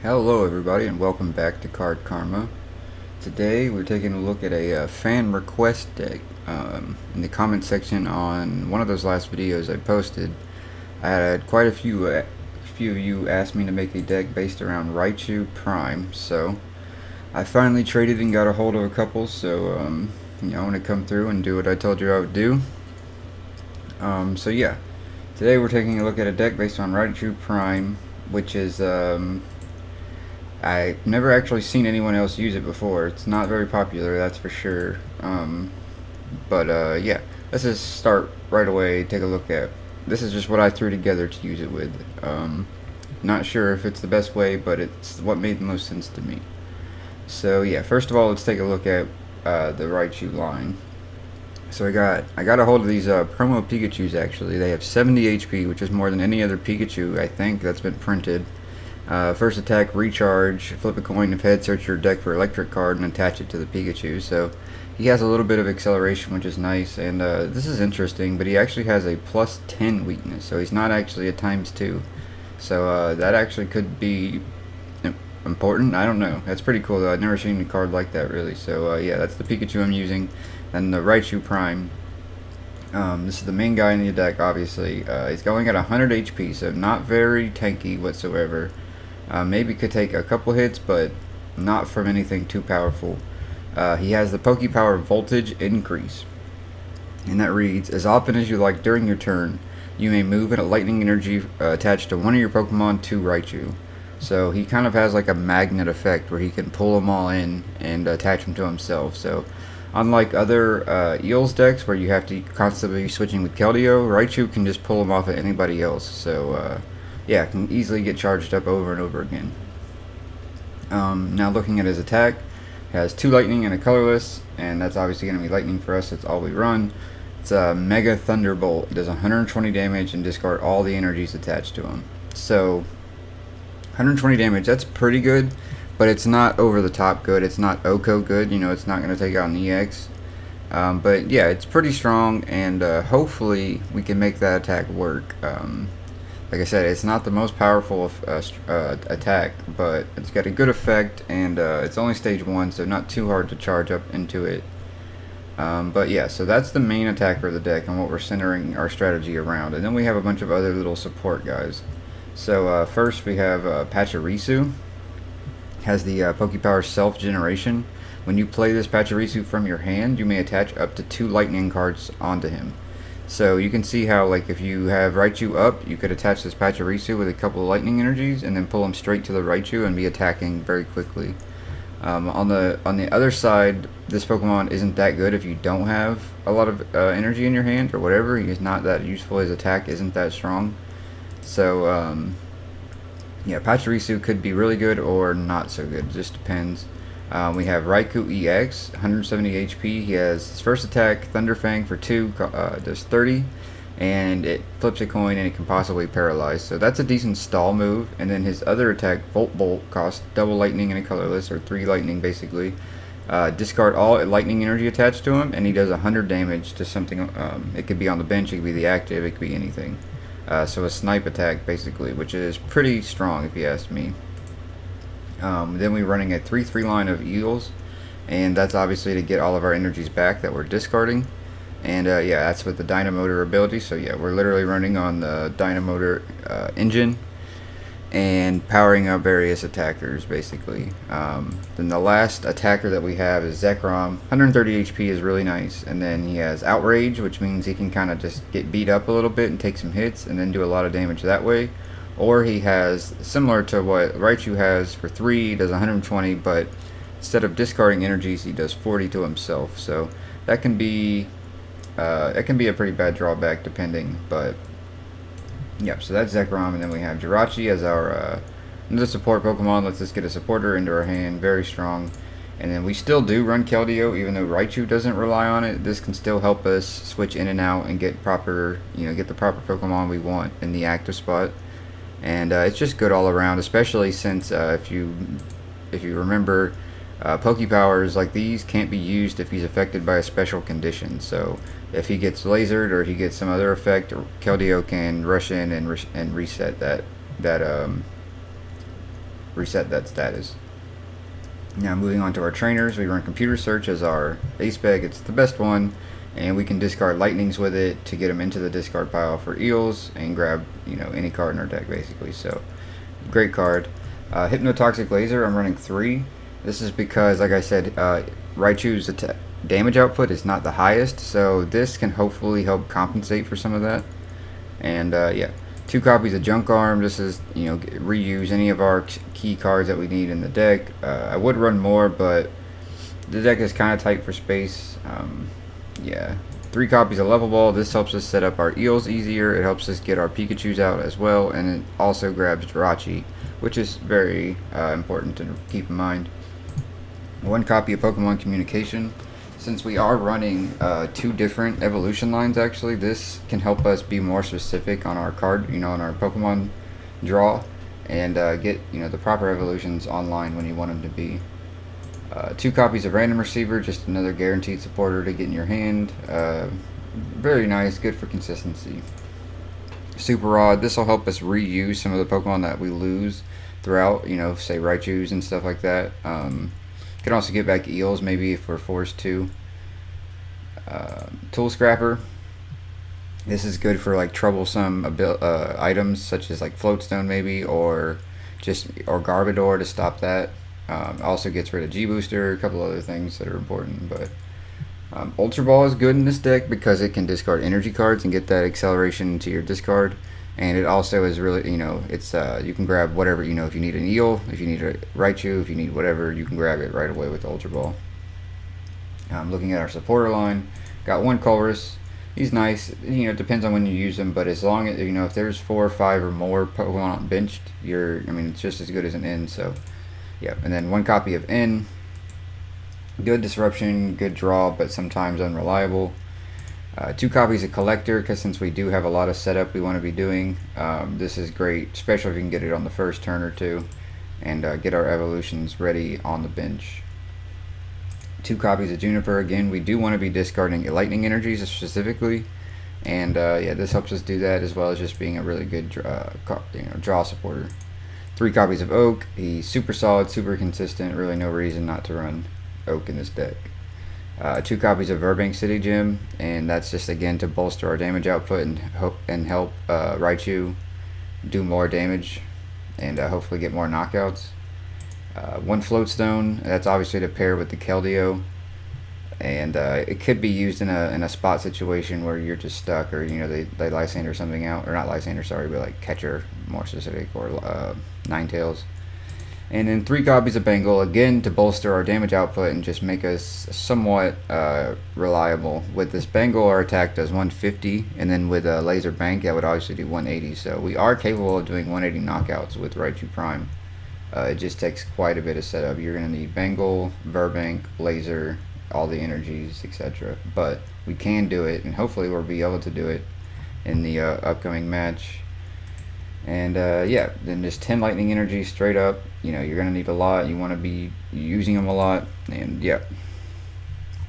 Hello everybody and welcome back to Card Karma. Today we're taking a look at a fan request deck. In the comment section on one of those last videos I posted, I had quite a few of you asked me to make a deck based around Raichu Prime, so I finally traded and got a hold of a couple, so I'm going to come through and do what I told you I would do. So yeah, today we're taking a look at a deck based on Raichu Prime, which is I've never actually seen anyone else use it before. It's not very popular, that's for sure. Yeah, let's just start right away. Take a look at this. Is just what I threw together to use it with. Not sure if it's the best way, but it's what made the most sense to me. So yeah, first of all, let's take a look at the Raichu line. So I got a hold of these promo Pikachus. Actually, they have 70 HP, which is more than any other Pikachu I think that's been printed. First attack, recharge, flip a coin if head, search your deck for Eelektrik card and attach it to the Pikachu. So he has a little bit of acceleration, which is nice, and this is interesting, but he actually has a plus 10 weakness, so he's not actually a ×2. So that actually could be important. I don't know. That's pretty cool though. I've never seen a card like that really. So yeah, that's the Pikachu I'm using. And the Raichu Prime. This is the main guy in the deck, obviously. He's going at 100 HP, so not very tanky whatsoever. Maybe could take a couple hits, but not from anything too powerful. He has the Pokepower Voltage Increase, and that reads, as often as you like during your turn, you may move a lightning energy attached to one of your Pokemon to Raichu. So he kind of has like a magnet effect where he can pull them all in and attach them to himself. So unlike other Eels decks where you have to constantly be switching with Keldeo, Raichu can just pull them off at anybody else. So yeah, can easily get charged up over and over again. Now looking at his attack, he has 2 lightning and a colorless, and that's obviously going to be lightning for us. That's all we run. It's a Mega Thunderbolt. It does 120 damage and discard all the energies attached to him. So 120 damage, that's pretty good, but it's not over the top good. It's not Oko good. You know, it's not going to take out an EX. But yeah, it's pretty strong, and hopefully we can make that attack work. Like I said, it's not the most powerful attack, but it's got a good effect, and it's only stage 1, so not too hard to charge up into it. But yeah, so that's the main attacker of the deck and what we're centering our strategy around. And then we have a bunch of other little support guys. So first we have Pachirisu. Has the Pokepower Self-Generation. When you play this Pachirisu from your hand, you may attach up to 2 lightning cards onto him. So you can see how, like, if you have Raichu up, you could attach this Pachirisu with a couple of lightning energies and then pull him straight to the Raichu and be attacking very quickly. On the other side, this Pokemon isn't that good if you don't have a lot of energy in your hand or whatever. He's not that useful. His attack isn't that strong. So yeah, Pachirisu could be really good or not so good. It just depends. We have Raikou EX, 170 HP. He has his first attack, Thunder Fang for 2, does 30, and it flips a coin and it can possibly paralyze. So that's a decent stall move. And then his other attack, Volt Bolt, costs double lightning and a colorless, or 3 lightning basically. Discard all lightning energy attached to him, and he does 100 damage to something. It could be on the bench, it could be the active, it could be anything. So a snipe attack basically, which is pretty strong if you ask me. Then we're running a 3/3 line of Eels, and that's obviously to get all of our energies back that we're discarding. And yeah, that's with the Dynamotor ability. So yeah, we're literally running on the Dynamotor engine and powering up various attackers basically. Then the last attacker that we have is Zekrom. 130 HP is really nice, and then he has Outrage, which means he can kind of just get beat up a little bit and take some hits and then do a lot of damage that way. Or he has, similar to what Raichu has, for 3, he does 120, but instead of discarding energies, he does 40 to himself. So that can be a pretty bad drawback depending, but yep, so that's Zekrom. And then we have Jirachi as our another support Pokemon. Let's just get a supporter into our hand, very strong. And then we still do run Keldeo, even though Raichu doesn't rely on it. This can still help us switch in and out and get proper, get the proper Pokemon we want in the active spot. And it's just good all around, especially since if you remember, Pokepowers like these can't be used if he's affected by a special condition. So if he gets lasered or he gets some other effect, Keldeo can rush in and reset that reset that status. Now moving on to our trainers, we run computer search as our ace spec. It's the best one, and we can discard lightnings with it to get them into the discard pile for eels and grab any card in our deck basically. So great card. Hypnotoxic laser, I'm running 3. This is because, like I said, Raichu's damage output is not the highest, so this can hopefully help compensate for some of that. And yeah, 2 copies of Junk Arm. This is, reuse any of our key cards that we need in the deck. I would run more, but the deck is kind of tight for space. Yeah, 3 copies of Level Ball. This helps us set up our Eels easier. It helps us get our Pikachus out as well, and it also grabs Jirachi, which is very important to keep in mind. 1 copy of Pokemon Communication. Since we are running 2 different evolution lines, actually, this can help us be more specific on our card, on our Pokemon draw, and get the proper evolutions online when you want them to be. 2 copies of Random Receiver, just another guaranteed supporter to get in your hand. Very nice, good for consistency. Super Rod. This will help us reuse some of the Pokemon that we lose throughout, say Raichus and stuff like that. Can also get back Eels maybe if we're forced to. Tool Scrapper. This is good for like troublesome items such as like Floatstone maybe, or Garbodor to stop that. Also gets rid of G-Booster, a couple other things that are important. But Ultra Ball is good in this deck because it can discard energy cards and get that acceleration into your discard. And it also is really, it's you can grab whatever, if you need an Eel, if you need a Raichu, if you need whatever, you can grab it right away with the Ultra Ball. Looking at our supporter line, got 1 Colress. He's nice, it depends on when you use him, but as long as, if there's 4 or 5 or more Pokemon benched, it's just as good as an N, so, yeah. And then 1 copy of N. Good disruption, good draw, but sometimes unreliable. 2 copies of Collector, because since we do have a lot of setup we want to be doing, this is great, especially if we can get it on the first turn or 2 and get our evolutions ready on the bench. 2 copies of Juniper. Again, we do want to be discarding lightning energies specifically, and yeah, this helps us do that, as well as just being a really good draw supporter. 3 copies of Oak. He's super solid, super consistent, really no reason not to run Oak in this deck. 2 copies of Burbank City Gym, and that's just again to bolster our damage output and help Raichu do more damage and hopefully get more knockouts. 1 Floatstone, that's obviously to pair with the Keldeo, and it could be used in a spot situation where you're just stuck, or they Lysander something out, or not Lysander, sorry, but like Catcher more specific, or Ninetales. And then 3 copies of Bengal, again to bolster our damage output and just make us somewhat reliable. With this Bengal, our attack does 150, and then with a Laser Bank, that would obviously do 180. So we are capable of doing 180 knockouts with Raichu Prime. It just takes quite a bit of setup. You're going to need Bengal, Burbank, Laser, all the energies, etc. But we can do it, and hopefully we'll be able to do it in the upcoming match. And yeah, then just 10 lightning energy straight up. You're gonna need a lot. You want to be using them a lot, and yeah,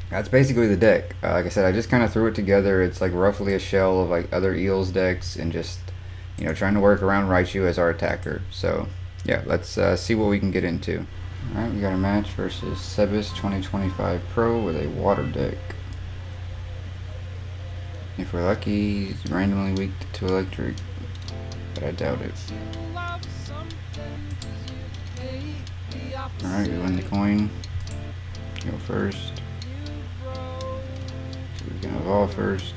that's basically the deck. Like I said, I just kind of threw it together. It's like roughly a shell of like other Eels decks, and just trying to work around Raichu as our attacker. So yeah, let's see what we can get into. All right, we got a match versus Sebas 2025 Pro with a water deck. If we're lucky, he's randomly weak to Eelektrik, but I doubt it. Alright, we win the coin. Go first. So we can evolve first.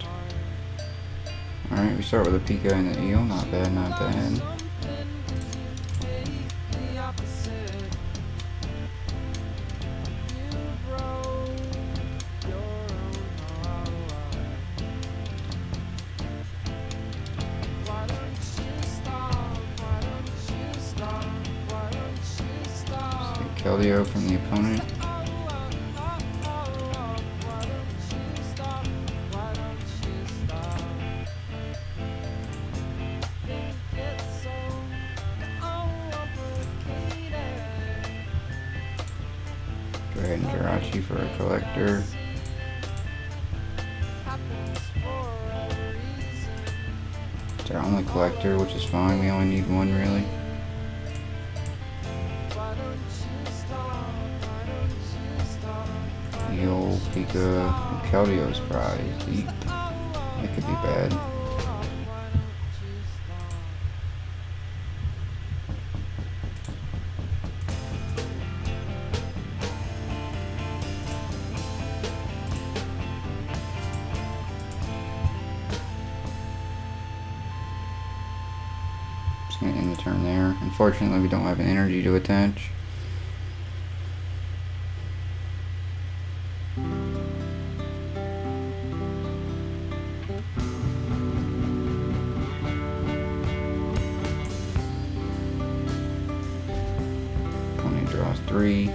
Alright, we start with a Pika and an Eel. Not bad, not bad. Keldeo from the opponent. Go ahead and Jirachi for a Collector. It's our only Collector, which is fine. We only need 1 really. use Keldio's prize. Eek. That could be bad. Just gonna end the turn there. Unfortunately, we don't have an energy to attach. Draws 3.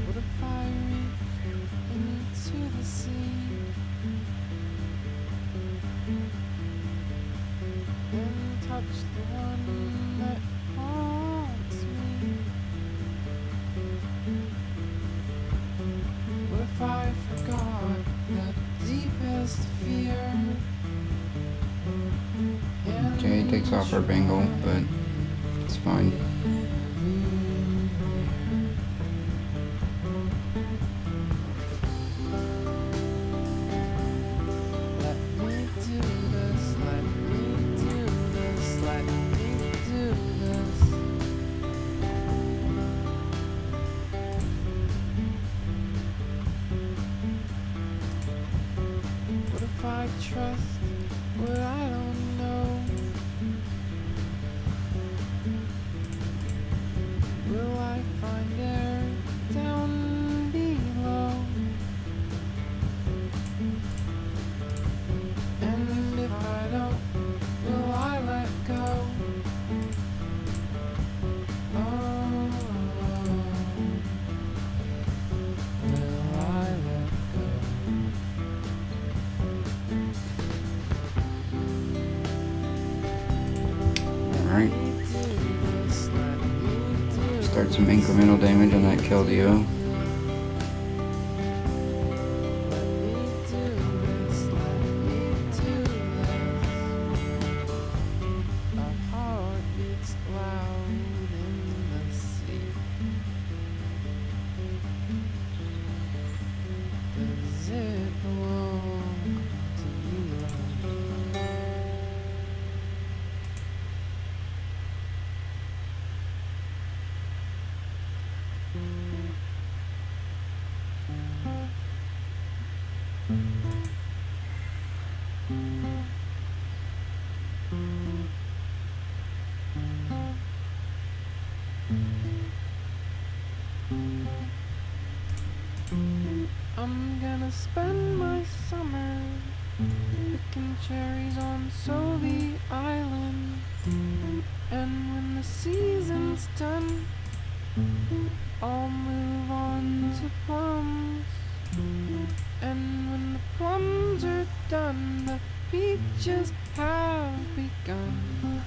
What if I reach into the sea and touch the one that haunts me? What if I forgot that deepest fear? Okay, he takes off our bangle, but it's fine. Let me do this, let me do this, let me do this. What if I trust what I don't know? Will I find air down below? And if I don't, will I let go? Oh, will I let go? Alright. Start some incremental damage on that Keldeo. I'm gonna spend my summer picking cherries on Soviet Island. And when the season's done, I'll move on to plums. And when the plums are done, the peaches have begun.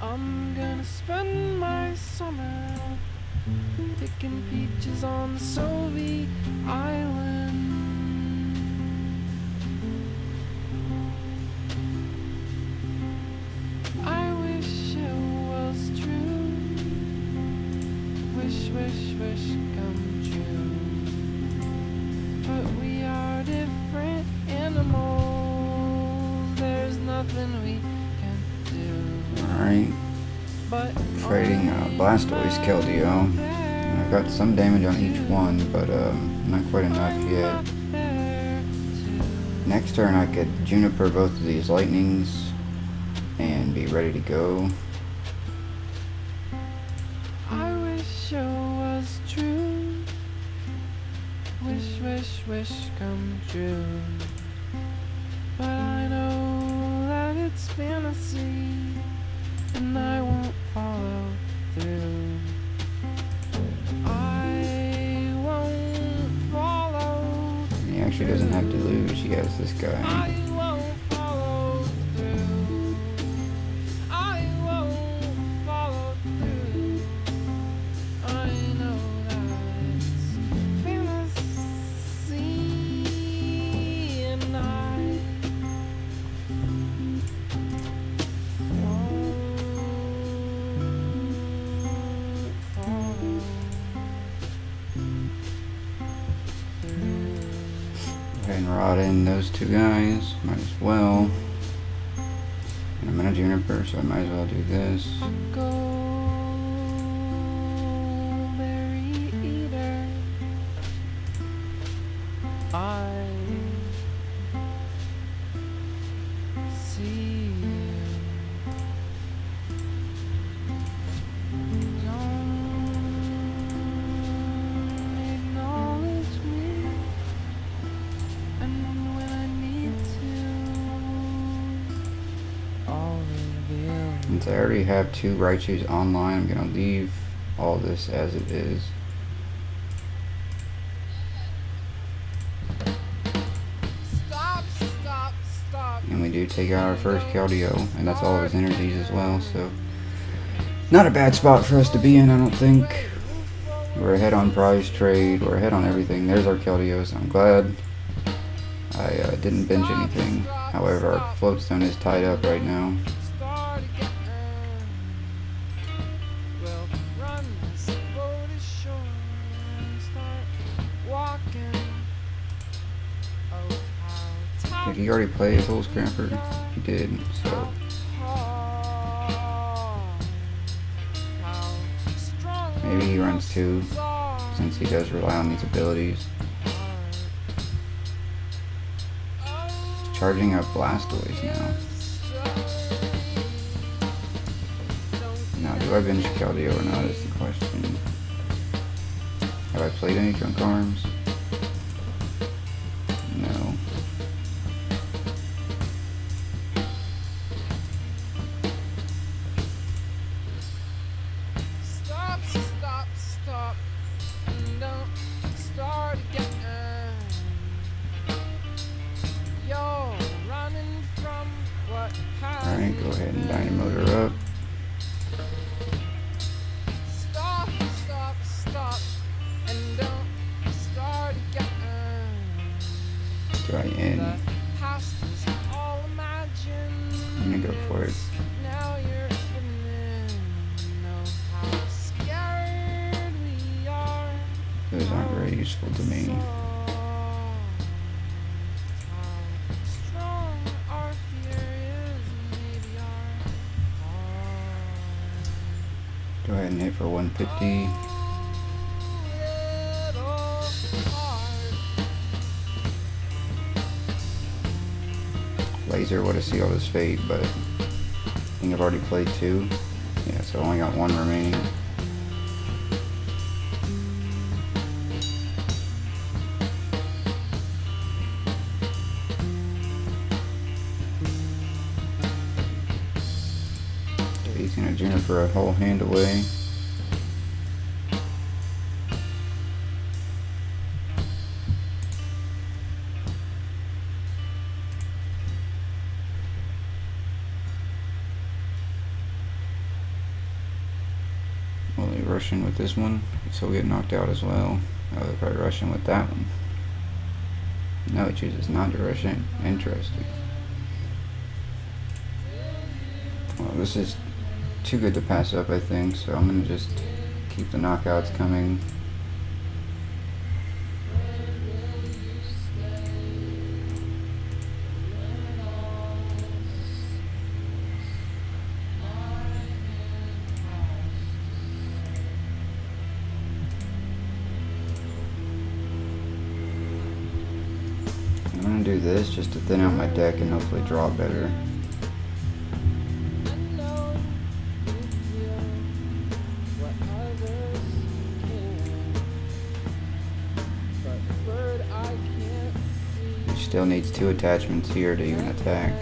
I'm gonna spend my summer picking peaches on Soviet Island. I wish it was true. Wish, wish, wish come true. But we are different animals. There's nothing we can do. Alright. But Fighting Blastoise Keldeo. I've got some damage on each one, but not quite enough yet. Next turn I could Juniper both of these lightnings and be ready to go. I wish it was true. Wish, wish, wish come true. But I know that it's fantasy, and I won't follow through. I won't follow. He actually doesn't have to lose, he has this guy. I won't follow through. I won't follow through. I know that it's fantasy, and I ahead and rod in those two guys. Might as well. And I'm in a Juniper, so I might as well do this. I see you. Don't acknowledge me, and when I need to, I'll reveal. Since I already have 2 Raichus online, I'm gonna leave all this as it is. And we do take out our first Keldeo, and that's all of his energies as well, so not a bad spot for us to be in, I don't think. We're ahead on prize trade, we're ahead on everything. There's our Keldeo, so I'm glad I didn't bench anything. However, our floatstone is tied up right now. Did he already play a Soul Scrapper? He did, so. Maybe he runs 2, since he does rely on these abilities. He's charging up Blastoise now. Now, do I bench Keldeo or not is the question. Have I played any Drunk Arms? No. Alright, go ahead and Dynamotor up. Do I end? I'm gonna go for it. Those aren't very useful to me. Go ahead and hit for 150. Laser would have sealed his fate, but I think I've already played 2. Yeah, so I only got 1 remaining. He's gonna Juniper a whole hand away. Will they rush in with this one? So we'll get knocked out as well. Oh, they're probably rushing with that one. No, he chooses not to rush in. Interesting. Well, this is too good to pass up, I think, so I'm gonna just keep the knockouts coming. I'm gonna do this just to thin out my deck and hopefully draw better. Still needs 2 attachments here to even attack.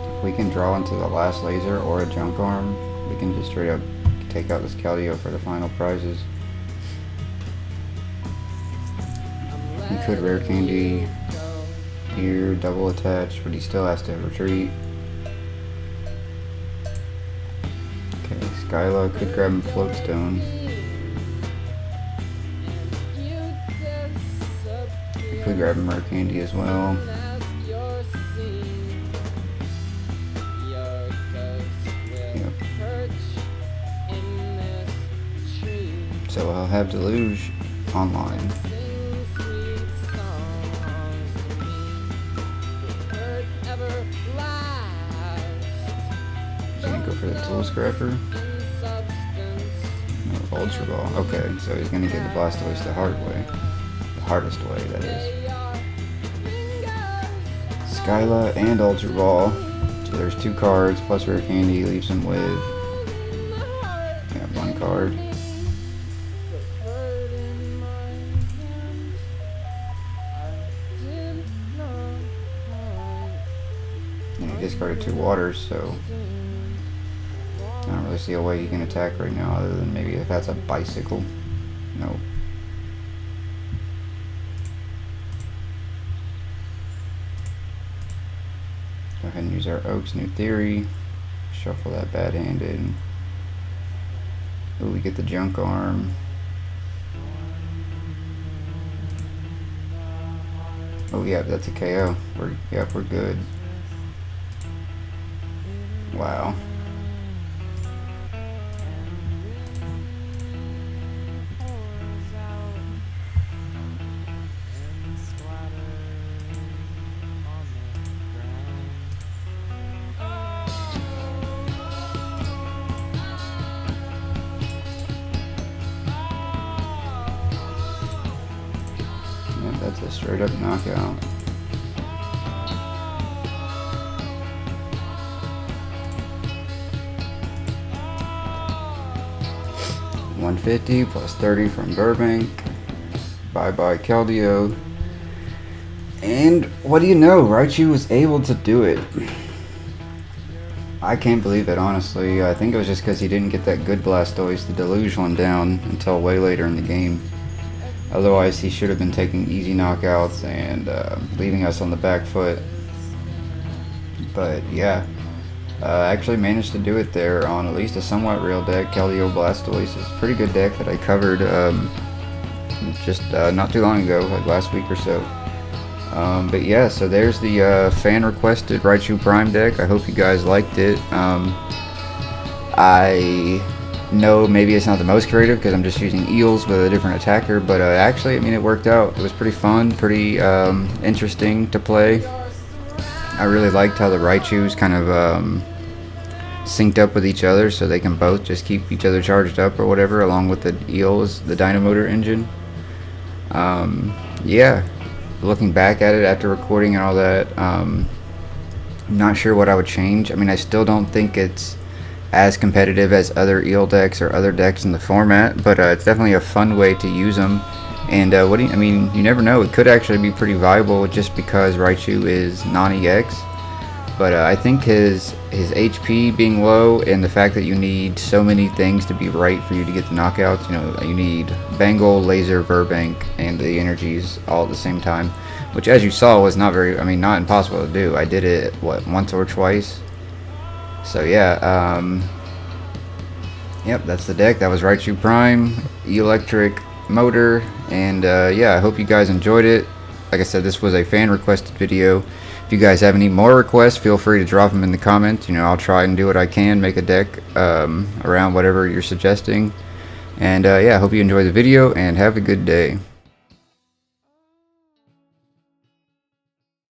If we can draw into the last laser or a junk arm, we can just straight up take out this Keldeo for the final prizes. He could rare candy here, double attach, but he still has to retreat. Okay, Skyla could grab him Floatstone. Could grab him rare candy as well. Yep. So I'll have Deluge online. Gonna go for the Tool Scrapper. No, Ultra Ball. Okay, so he's gonna get the Blastoise the hard way. The hardest way, that is. Skyla and Ultra Ball. So there's 2 cards plus rare candy, leaves him with 1 card. And he discarded 2 waters, so I don't really see a way he can attack right now other than maybe if that's a bicycle. No. Go ahead and use our Oak's New Theory. Shuffle that bad-handed. Ooh, we get the Junk Arm. Oh yeah, that's a KO. We're good. Wow. That's a straight up knockout. $150 plus 30 from Burbank. Bye bye Keldeo. And what do you know? Raichu was able to do it. I can't believe it, honestly. I think it was just because he didn't get that good Blastoise, the Deluge one, down until way later in the game. Otherwise, he should have been taking easy knockouts and leaving us on the back foot. But yeah, actually managed to do it there on at least a somewhat real deck. Keldeo Blastoise is a pretty good deck that I covered just not too long ago, like last week or so. But yeah, so there's the fan requested Raichu Prime deck. I hope you guys liked it. I know maybe it's not the most creative because I'm just using Eels with a different attacker, but actually, I mean, it worked out. It was pretty fun, pretty interesting to play. I really liked how the Raichus kind of synced up with each other, so they can both just keep each other charged up or whatever, along with the Eels, the Dynamotor engine. Yeah, looking back at it after recording and all that, I'm not sure what I would change. I mean, I still don't think it's as competitive as other Eel decks or other decks in the format, but it's definitely a fun way to use them. And what do you, I mean, you never know, it could actually be pretty viable just because Raichu is non-EX. But I think his HP being low and the fact that you need so many things to be right for you to get the knockouts, you know, you need Bengal, Laser, Burbank, and the energies all at the same time, which as you saw was not very, I mean, not impossible to do. I did it, what, once or twice? So yeah, yep, that's the deck. That was Raichu Prime, Eelektrik motor, and yeah, I hope you guys enjoyed it. Like I said, this was a fan requested video. If you guys have any more requests, feel free to drop them in the comments. You know, I'll try and do what I can, make a deck around whatever you're suggesting. And yeah, I hope you enjoyed the video and have a good day.